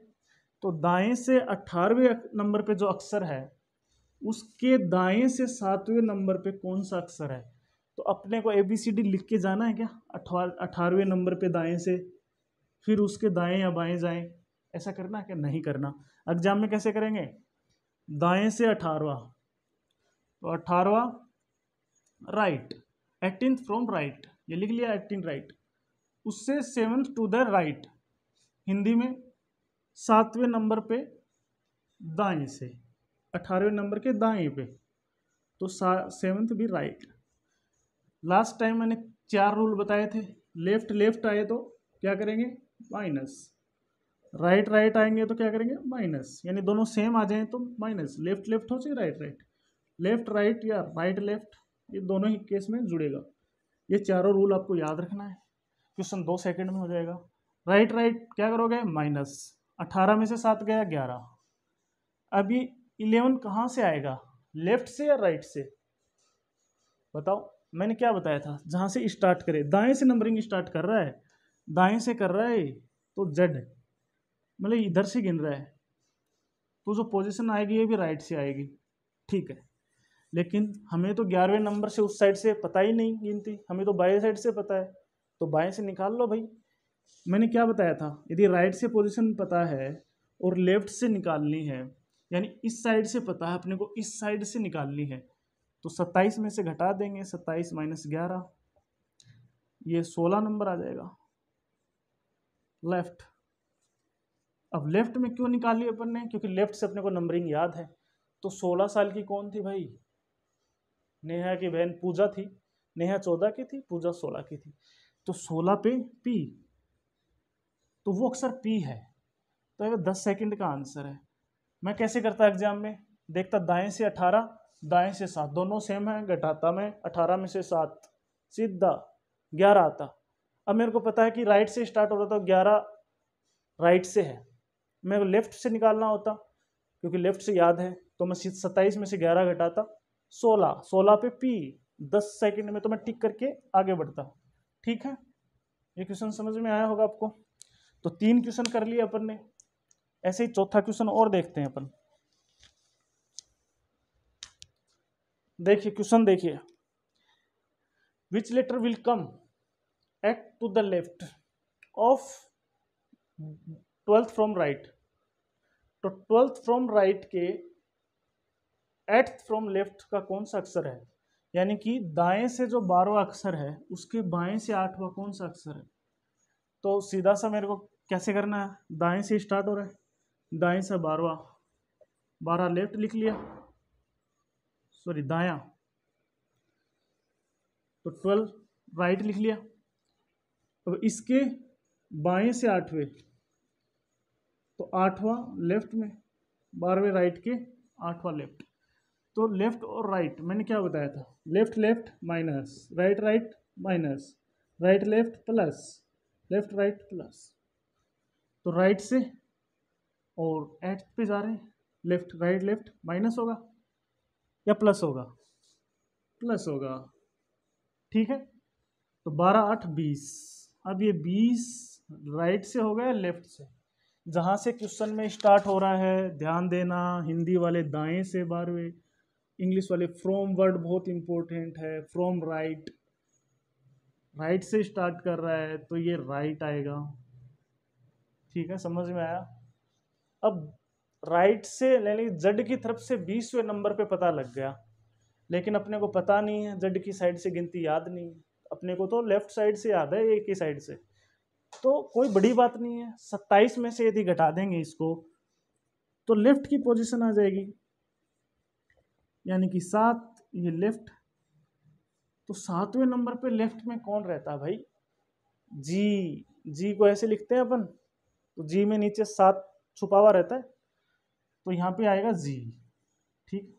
तो दाएं से 18वें नंबर पे जो अक्षर है उसके दाएं से 7वें नंबर पे कौन सा अक्षर है? तो अपने को ABCD लिख के जाना है क्या? 18वें नंबर पे दाएं से, फिर उसके दाएं या बाएं जाएं, ऐसा करना है क्या? नहीं करना। एग्जाम में कैसे करेंगे? दाएं से 18वां, तो 18वां राइट, 18th फ्रॉम राइट, ये लिख लिया 18 राइट, उससे 7th to the right, Hindi में 7वें नंबर पे दाएं से, 18वें नंबर के दाएं पे, तो 7th भी राइट। लास्ट टाइम मैंने 4 रूल बताए थे। लेफ्ट लेफ्ट आए तो क्या करेंगे? माइनस। राइट राइट आएंगे तो क्या करेंगे? माइनस। यानी दोनों सेम आ जाए तो माइनस। लेफ्ट लेफ्ट हो चाहे राइट राइट, लेफ्ट राइट या राइट लेफ्ट, ये दोनों ही केस में जुड़ेगा। ये चारों रूल आपको याद रखना है। क्वेश्चन 2 सेकंड में हो जाएगा। राइट राइट क्या करोगे? माइनस। 18 में से 7 गया 11। अभी 11 कहाँ से आएगा? लेफ्ट से या राइट से? बताओ। मैंने क्या बताया था? जहाँ से स्टार्ट करे, दाएं से नंबरिंग स्टार्ट कर रहा है, दाएं से कर रहा है तो जेड, मतलब इधर से गिन रहा है, तो जो पोजीशन आएगी ये भी राइट से आएगी, ठीक है। लेकिन हमें तो 11वें नंबर से उस साइड से पता ही नहीं गिनती, हमें तो बाएं साइड से पता है, तो बाएं से निकाल लो भाई। मैंने क्या बताया था, यदि राइट से पोजीशन पता है और लेफ्ट से निकालनी है, यानी इस साइड से पता है अपने को, इस साइड से निकालनी है, तो 27 में से घटा देंगे, 27 माइनस 11, ये 16 नंबर आ जाएगा लेफ्ट। अब लेफ्ट में क्यों निकाली अपन ने, क्योंकि लेफ्ट से अपने को नंबरिंग याद है। तो 16 साल की कौन थी भाई, नेहा की बहन पूजा थी। नेहा 14 की थी, पूजा 16 की थी, तो 16 पे पी, तो वो अक्सर पी है, तो ये 10 सेकंड का आंसर है। मैं कैसे करता एग्जाम में, देखता दाएं से 18, दाएं से 7, दोनों सेम है, घटाता मैं 18 में से 7, सीधा 11 आता। अब मेरे को पता है कि राइट से स्टार्ट हो रहा था, 11 राइट से है, मेरे को लेफ्ट से निकालना होता, क्योंकि लेफ्ट से याद है, तो मैं 27 में से 11 घटाता 16, 16 पे पी, 10 सेकंड में तो मैं टिक करके आगे बढ़ता। ठीक है, ये क्वेश्चन समझ में आया होगा आपको। तो 3 क्वेश्चन कर लिए अपन ने, ऐसे ही चौथा क्वेश्चन और देखते हैं अपन। देखिए क्वेश्चन देखिए, which letter will come eight to the left of 12th from right. तो 12th फ्रॉम राइट के 8th फ्रॉम लेफ्ट का कौन सा अक्षर है, यानी कि दाएं से जो 12वां अक्षर है उसके बाएं से 8वां कौन सा अक्षर है। तो सीधा सा मेरे को कैसे करना है, दाएं से स्टार्ट हो रहा है, दाएं से 12वां, 12 लेफ्ट लिख लिया, सॉरी दाया, तो 12 राइट लिख लिया। अब इसके बाएं से 8वें, तो 8वां लेफ्ट में, 12वें राइट के 8वां लेफ्ट। तो लेफ्ट और राइट मैंने क्या बताया था, left left minus, right right minus, right left plus, left right plus. तो राइट से और 8th पे जा रहे हैं, लेफ्ट राइट लेफ्ट माइनस होगा या प्लस होगा, प्लस होगा। ठीक है, तो 12 8 20, अब ये 20 राइट से हो गया लेफ्ट से, जहाँ से क्वेश्चन में स्टार्ट हो रहा है ध्यान देना, हिंदी वाले दाएं से 12वें, इंग्लिश वाले फ्रॉम वर्ड बहुत इंपॉर्टेंट है, फ्रॉम राइट, राइट से स्टार्ट कर रहा है तो ये राइट आएगा। ठीक है, समझ में आया। अब राइट से यानी जड की तरफ से 20वें नंबर पे पता लग गया, लेकिन अपने को पता नहीं है, जड की साइड से गिनती याद नहीं है अपने को, तो लेफ्ट साइड से याद है, एक ही साइड से, तो कोई बड़ी बात नहीं है। 27 में से यदि घटा देंगे इसको तो लेफ्ट की पोजीशन आ जाएगी, यानी कि 7, ये लेफ्ट। तो 7वें नंबर पे लेफ्ट में कौन रहता है भाई, जी, जी को ऐसे लिखते हैं अपन, तो जी में नीचे 7 छुपा हुआ रहता है, तो यहाँ पे आएगा जी। ठीक,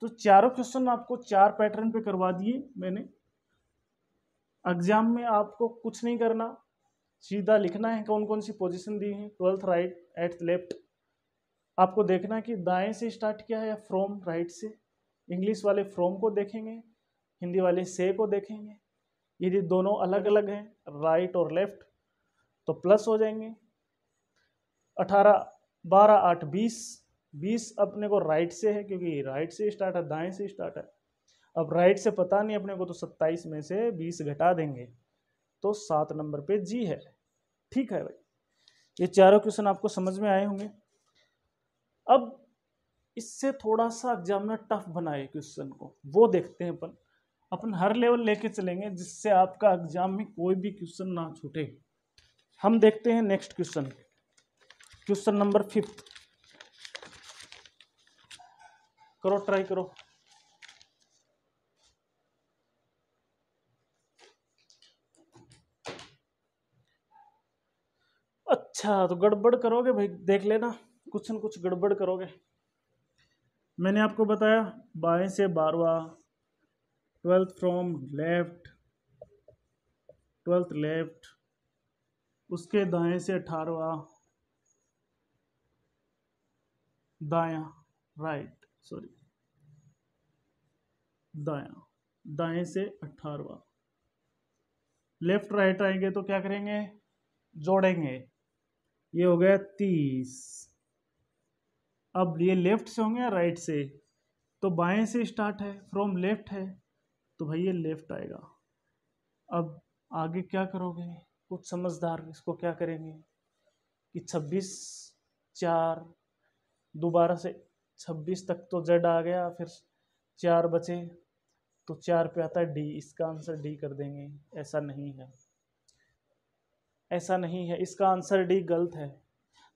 तो चारों क्वेश्चन आपको 4 पैटर्न पे करवा दिए मैंने। एग्जाम में आपको कुछ नहीं करना, सीधा लिखना है कौन कौन सी पोजीशन दी है, 12th राइट, 8th लेफ्ट। आपको देखना है कि दाएं से स्टार्ट किया है या फ्रॉम राइट से। इंग्लिश वाले फ्रॉम को देखेंगे, हिंदी वाले से को देखेंगे, यदि दोनों अलग अलग हैं राइट और लेफ्ट तो प्लस हो जाएंगे। 18 12 8 20, 20 अपने को राइट से है क्योंकि राइट से स्टार्ट है, दाएं से स्टार्ट है। अब राइट से पता नहीं अपने को, तो 27 में से 20 घटा देंगे तो 7 नंबर पे जी है। ठीक है भाई, ये चारों क्वेश्चन आपको समझ में आए होंगे। अब इससे थोड़ा सा एग्जाम में टफ बनाए क्वेश्चन को, वो देखते हैं अपन। अपन हर लेवल लेके चलेंगे जिससे आपका एग्जाम में कोई भी क्वेश्चन ना छूटे। हम देखते हैं नेक्स्ट क्वेश्चन, क्वेश्चन नंबर 5, करो ट्राई करो। अच्छा, तो गड़बड़ करोगे भाई, देख लेना कुछ न कुछ गड़बड़ करोगे। मैंने आपको बताया बाएं से 12वां, 12th from left, 12th left, उसके दाएं से 18वां, दायां राइट, सॉरी दायां, दाएं से 18वां, लेफ्ट राइट आएंगे तो क्या करेंगे, जोड़ेंगे, ये हो गया 30। अब ये लेफ्ट से होंगे या राइट से, तो बाएं से स्टार्ट है, फ्रॉम लेफ्ट है, तो भाई ये लेफ्ट आएगा। अब आगे क्या करोगे, कुछ समझदार इसको क्या करेंगे कि 26 4 दोबारा से 26 तक तो जेड आ गया, फिर 4 बचे तो 4 पे आता है डी, इसका आंसर डी कर देंगे। ऐसा नहीं है, ऐसा नहीं है, इसका आंसर डी गलत है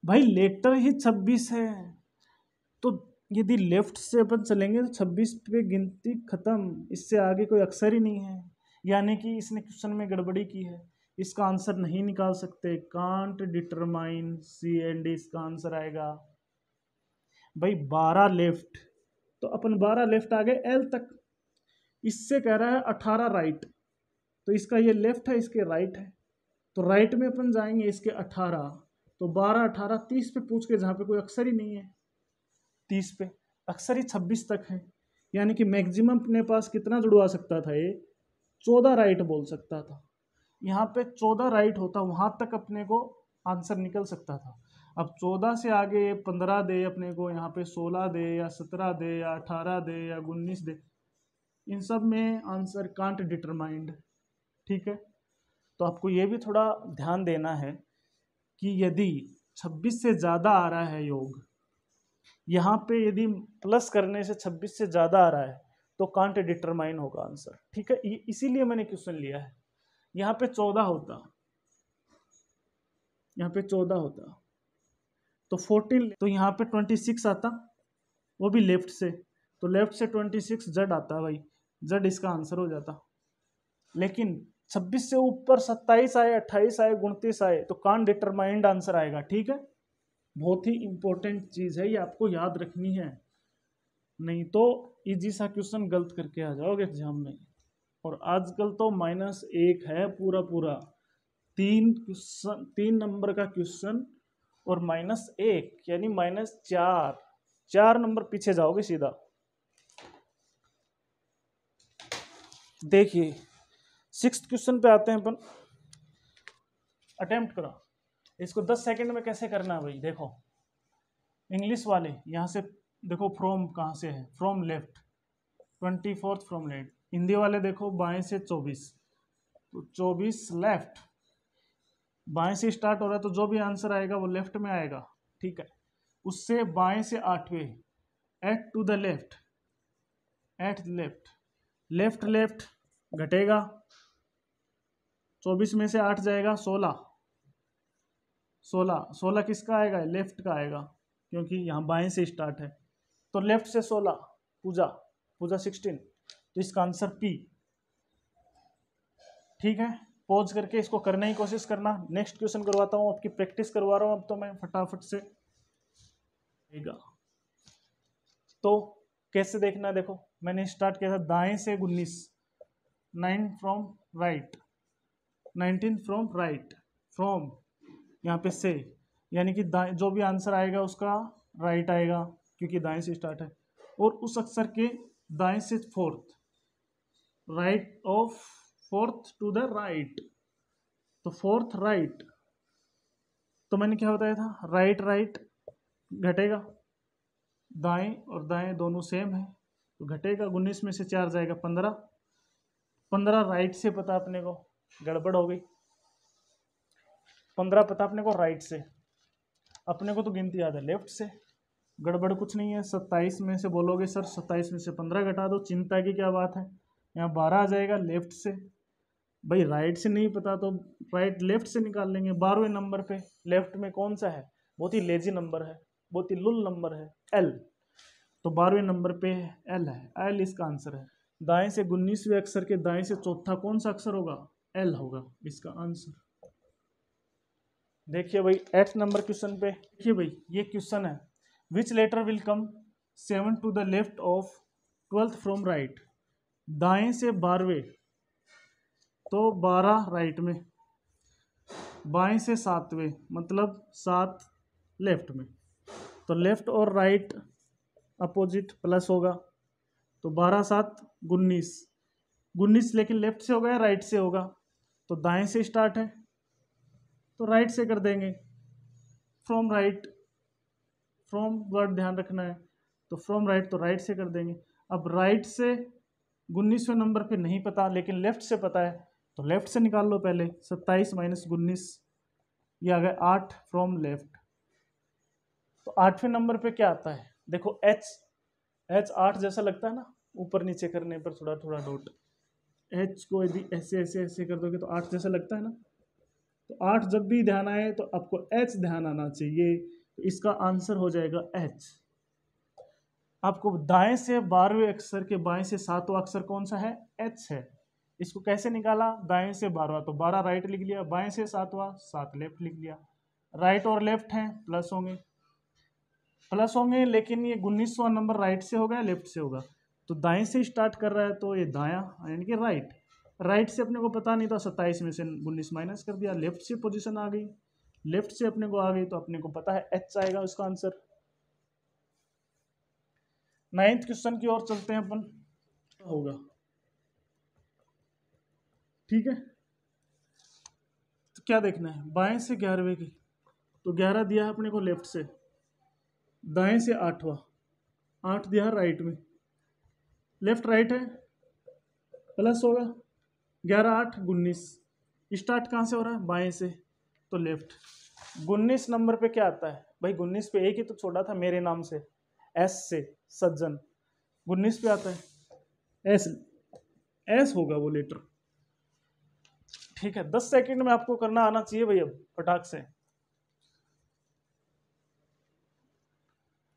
भाई। लेटर ही 26 है, तो यदि लेफ्ट से अपन चलेंगे तो 26 पे गिनती खत्म, इससे आगे कोई अक्षर ही नहीं है, यानी कि इसने क्वेश्चन में गड़बड़ी की है। इसका आंसर नहीं निकाल सकते, can't determine C and D, इसका आंसर आएगा भाई 12 लेफ्ट। तो अपन 12 लेफ्ट आ गए एल तक। इससे कह रहा है 18 राइट, तो इसका ये लेफ्ट है, इसके राइट है, तो राइट में अपन जाएंगे इसके 18, तो 12 18 30 पे पूछ के, जहाँ पे कोई अक्षर ही नहीं है 30 पे, अक्षर ही 26 तक है, यानी कि मैक्सिमम अपने पास कितना जुड़वा सकता था ये, 14 राइट बोल सकता था। यहाँ पे 14 राइट होता, वहाँ तक अपने को आंसर निकल सकता था। अब 14 से आगे 15 दे अपने को, यहाँ पे 16 दे या 17 दे या 18 दे या 19 दे, इन सब में आंसर कांट डिटरमाइंड। ठीक है, तो आपको ये भी थोड़ा ध्यान देना है कि यदि 26 से ज़्यादा आ रहा है योग, यहाँ पे यदि प्लस करने से 26 से ज़्यादा आ रहा है तो कांट डिटरमाइन होगा आंसर। ठीक है, इसीलिए मैंने क्वेश्चन लिया है। यहाँ पे 14 होता, यहाँ पे 14 होता तो 14, तो यहाँ पे 26 आता, वो भी लेफ्ट से, तो लेफ्ट से 26 जेड आता भाई, जेड इसका आंसर हो जाता। लेकिन 26 से ऊपर 27 आए, 28 आए, 29 आए, तो कांट डिटरमाइंड आंसर आएगा। ठीक है, बहुत ही इंपॉर्टेंट चीज़ है, ये आपको याद रखनी है, नहीं तो इजी सा क्वेश्चन गलत करके आ जाओगे एग्जाम में। और आजकल तो -1 है पूरा पूरा, 3 नंबर का क्वेश्चन और -1 यानी -4, 4 नंबर पीछे जाओगे सीधा। देखिए 6th क्वेश्चन पे आते हैं अपन, अटेम्प्ट करो इसको 10 सेकंड में कैसे करना है भाई। देखो इंग्लिश वाले यहाँ से देखो, फ्रॉम कहाँ से है, from left, 24th from left. Hindi वाले देखो बाएं से 24, तो 24 लेफ्ट, बाएं से स्टार्ट हो रहा है तो जो भी आंसर आएगा वो लेफ्ट में आएगा। ठीक है, उससे बाएं से 8वें, eight to the left, eight left, left left घटेगा, 24 में से 8 जाएगा 16, 16 16 किसका आएगा, लेफ्ट का आएगा, क्योंकि यहाँ बाएं से स्टार्ट है, तो लेफ्ट से 16, पूजा पूजा 16, तो इसका आंसर पी। ठीक है, पॉज करके इसको करने की कोशिश करना। नेक्स्ट क्वेश्चन करवाता हूँ, आपकी प्रैक्टिस करवा रहा हूँ अब तो मैं फटाफट से। तो कैसे देखना है, देखो मैंने स्टार्ट किया था दाएं से 19, 9 from right, 19 from right, from यहाँ पे से, यानी कि दाएं जो भी आंसर आएगा उसका राइट आएगा क्योंकि दाएं से स्टार्ट है, और उस अक्षर के दाएं से 4th, right of 4th to the right, तो 4th राइट, तो मैंने क्या बताया था, राइट राइट घटेगा, दाएं और दाएं दोनों सेम है तो घटेगा, 19 में से 4 जाएगा 15, 15 राइट से पता अपने को, गड़बड़ हो गई, 15 पता अपने को राइट से, अपने को तो गिनती याद है लेफ्ट से, गड़बड़ कुछ नहीं है। 27 में से बोलोगे सर 27 में से 15 घटा दो, चिंता की क्या बात है, यहाँ 12 आ जाएगा लेफ्ट से, भाई राइट से नहीं पता तो राइट लेफ्ट से निकाल लेंगे। 12वें नंबर पे लेफ्ट में कौन सा है, बहुत ही लेजी नंबर है, बहुत ही लुल नंबर है, एल, तो 12वें नंबर पे एल है, एल इसका आंसर है। दाएं से 19वें अक्षर के दाएं से चौथा कौन सा अक्षर होगा, एल होगा इसका आंसर। देखिए भाई 8th नंबर क्वेश्चन पे, देखिए भाई ये क्वेश्चन है, which letter will come 7 to the left of 12th from right, दाएं से 12वें, तो 12 राइट में, बाएं से 7वें मतलब 7 लेफ्ट में, तो लेफ्ट और राइट अपोजिट प्लस होगा, तो 12 7 19, 19 लेकिन लेफ्ट से होगा या राइट से होगा, तो दाएं से स्टार्ट है तो राइट से कर देंगे, फ्रॉम राइट, फ्रॉम वर्ड ध्यान रखना है, तो फ्रॉम राइट तो राइट से कर देंगे। अब राइट से 19वें नंबर पे नहीं पता, लेकिन लेफ्ट से पता है, तो लेफ्ट से निकाल लो पहले। 27 माइनस 19, ये आ गया 8 फ्रॉम लेफ्ट। तो 8वें नंबर पे क्या आता है, देखो एच 8 जैसा लगता है ना, ऊपर नीचे करने पर थोड़ा थोड़ा डॉट। एच को यदि ऐसे ऐसे ऐसे कर दोगे तो 8 जैसा लगता है ना। तो 8 जब भी ध्यान आए तो आपको एच ध्यान आना चाहिए, तो इसका आंसर हो जाएगा एच। आपको दाएं से 12वें अक्षर के बाएं से 7वां अक्षर कौन सा है, एच है। इसको कैसे निकाला, दाएं से 12वां, तो 12 राइट लिख लिया, बाएं से 7वां 7 लेफ्ट लिख लिया। राइट और लेफ्ट हैं, प्लस होंगे, लेकिन ये 19वां नंबर राइट से होगा या लेफ्ट से होगा, तो दाएं से स्टार्ट कर रहा है, तो ये दायां यानी कि राइट से अपने को पता नहीं था, 27 में से 19 माइनस कर दिया, लेफ्ट से पोजीशन आ गई, लेफ्ट से अपने को आ गई, तो अपने को पता है एच आएगा उसका आंसर। 9th क्वेश्चन की ओर चलते हैं अपन, होगा ठीक है। तो क्या देखना है, बाएं से 11वें की, तो 11 दिया है अपने को लेफ्ट से, दाएं से 8वां, 8 दिया है राइट में, लेफ्ट राइट है, प्लस होगा 11 8 19, स्टार्ट कहाँ से हो रहा है, बाएं से, तो लेफ्ट। 19 नंबर पे क्या आता है भाई, 19 पे एक ही तो छोड़ा था मेरे नाम से, एस से सज्जन, 19 पे आता है एस होगा वो लेटर, ठीक है। 10 सेकंड में आपको करना आना चाहिए भाई, अब फटाक से।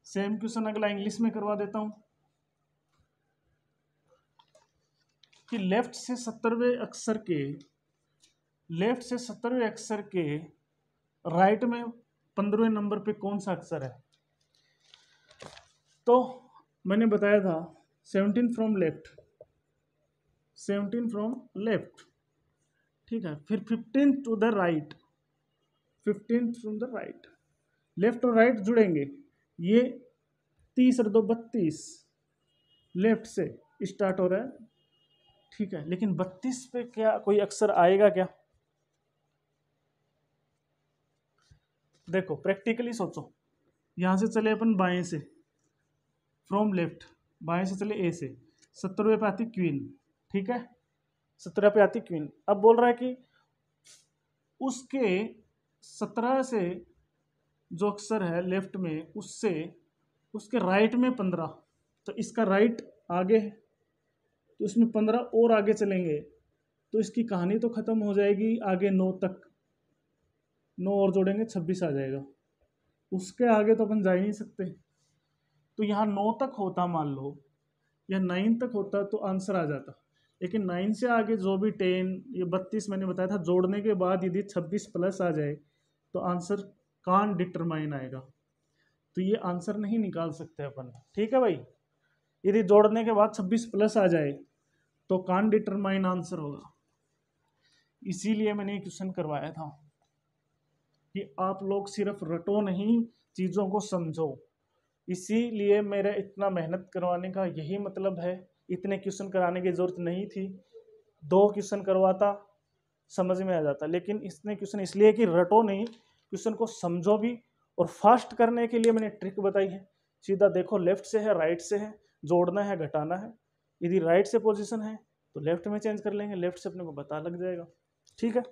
सेम क्वेश्चन अगला इंग्लिश में करवा देता हूं कि लेफ्ट से 70वें अक्षर के राइट में 15वें नंबर पे कौन सा अक्षर है। तो मैंने बताया था 17 फ्रॉम लेफ्ट, ठीक है। फिर 15 to the right, 15 from the right, left और राइट जुड़ेंगे, ये 30 और 2 32, लेफ्ट से स्टार्ट हो रहा है, ठीक है। लेकिन 32 पे क्या कोई अक्षर आएगा क्या, देखो प्रैक्टिकली सोचो, यहां से चले अपन बाएं से, फ्रॉम लेफ्ट, बाएं से चले ए से, 70वें पे आती क्वीन, ठीक है, 17 पे आती क्वीन। अब बोल रहा है कि उसके 17 से जो अक्षर है लेफ्ट में, उससे उसके राइट में 15, तो इसका राइट आगे है, तो इसमें 15 और आगे चलेंगे, तो इसकी कहानी तो खत्म हो जाएगी आगे 9 तक, 9 और जोड़ेंगे 26 आ जाएगा, उसके आगे तो अपन जा ही नहीं सकते। तो यहाँ 9 तक होता मान लो, या 9 तक होता तो आंसर आ जाता, लेकिन 9 से आगे जो भी 10, ये 32 मैंने बताया था, जोड़ने के बाद यदि 26 प्लस आ जाए तो आंसर कान डिटरमाइन आएगा, तो ये आंसर नहीं निकाल सकते अपन, ठीक है भाई। यदि जोड़ने के बाद 26 प्लस आ जाए तो कान डिटरमाइन आंसर होगा, इसीलिए मैंने ये क्वेश्चन करवाया था कि आप लोग सिर्फ रटो नहीं, चीज़ों को समझो। इसीलिए मेरा इतना मेहनत करवाने का यही मतलब है, इतने क्वेश्चन कराने की ज़रूरत नहीं थी, 2 क्वेश्चन करवाता समझ में आ जाता, लेकिन इतने क्वेश्चन इसलिए कि रटो नहीं, क्वेश्चन को समझो भी। और फास्ट करने के लिए मैंने ट्रिक बताई है, सीधा देखो, लेफ्ट से है राइट से है, जोड़ना है घटाना है, यदि राइट से पोजीशन है तो लेफ्ट में चेंज कर लेंगे, लेफ्ट से अपने को पता लग जाएगा, ठीक है।